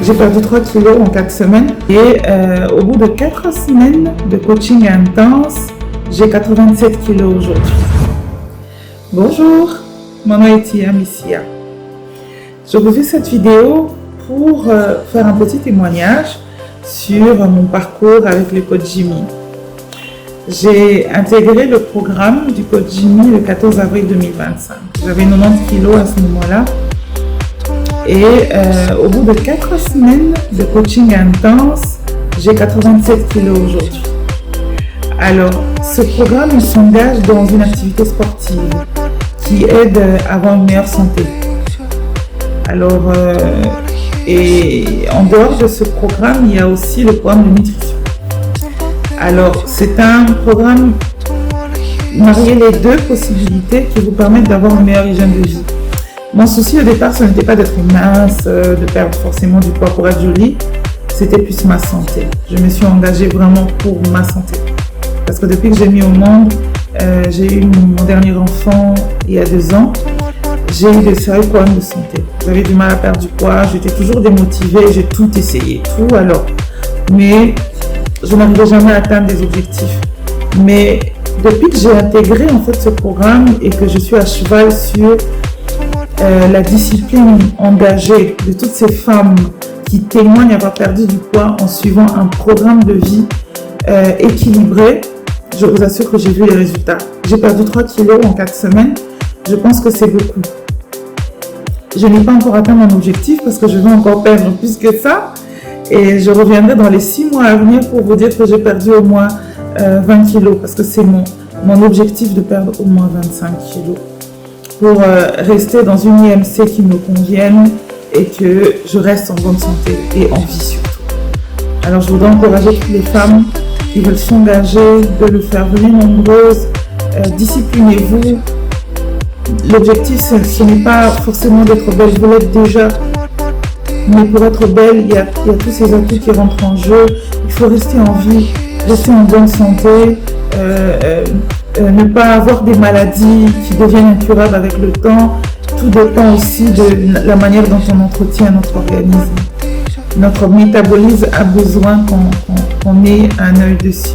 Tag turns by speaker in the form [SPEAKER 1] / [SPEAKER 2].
[SPEAKER 1] J'ai perdu 3 kilos en 4 semaines et au bout de 4 semaines de coaching intense, j'ai 87 kilos aujourd'hui. Bonjour, mon nom est Tia Missia. Je vous fais cette vidéo pour faire un petit témoignage sur mon parcours avec le coach Jimmy. J'ai intégré le programme du coach Jimmy le 14 avril 2025. J'avais 90 kilos à ce moment-là. Et au bout de 4 semaines de coaching intense, j'ai 87 kilos aujourd'hui. Alors, ce programme s'engage dans une activité sportive qui aide à avoir une meilleure santé. Alors, et en dehors de ce programme, il y a aussi le programme de nutrition. Alors, c'est un programme marié les deux possibilités qui vous permettent d'avoir une meilleure hygiène de vie. Mon souci au départ, ce n'était pas d'être mince, de perdre forcément du poids pour être jolie, c'était plus ma santé. Je me suis engagée vraiment pour ma santé. Parce que depuis que j'ai mis au monde, j'ai eu mon dernier enfant il y a 2 ans, j'ai eu de sérieux problèmes de santé. J'avais du mal à perdre du poids, j'étais toujours démotivée, j'ai tout essayé, tout alors. Mais je n'arrivais jamais à atteindre des objectifs. Mais depuis que j'ai intégré en fait ce programme et que je suis à cheval sur la discipline engagée de toutes ces femmes qui témoignent avoir perdu du poids en suivant un programme de vie équilibré, je vous assure que j'ai vu les résultats. J'ai perdu 3 kilos en 4 semaines. Je pense que c'est beaucoup. Je n'ai pas encore atteint mon objectif parce que je veux encore perdre plus que ça. Et je reviendrai dans les 6 mois à venir pour vous dire que j'ai perdu au moins 20 kilos parce que c'est mon objectif de perdre au moins 25 kilos. Pour rester dans une IMC qui me convienne et que je reste en bonne santé et en vie surtout. Alors je voudrais encourager toutes les femmes qui veulent s'engager, de le faire venir nombreuses, disciplinez-vous. L'objectif ce n'est pas forcément d'être belle, vous l'êtes déjà, mais pour être belle, il y a tous ces atouts qui rentrent en jeu. Il faut rester en vie, rester en bonne santé, ne pas avoir des maladies qui deviennent incurables avec le temps. Tout dépend aussi de la manière dont on entretient notre organisme. Notre métabolisme a besoin qu'on ait un œil dessus.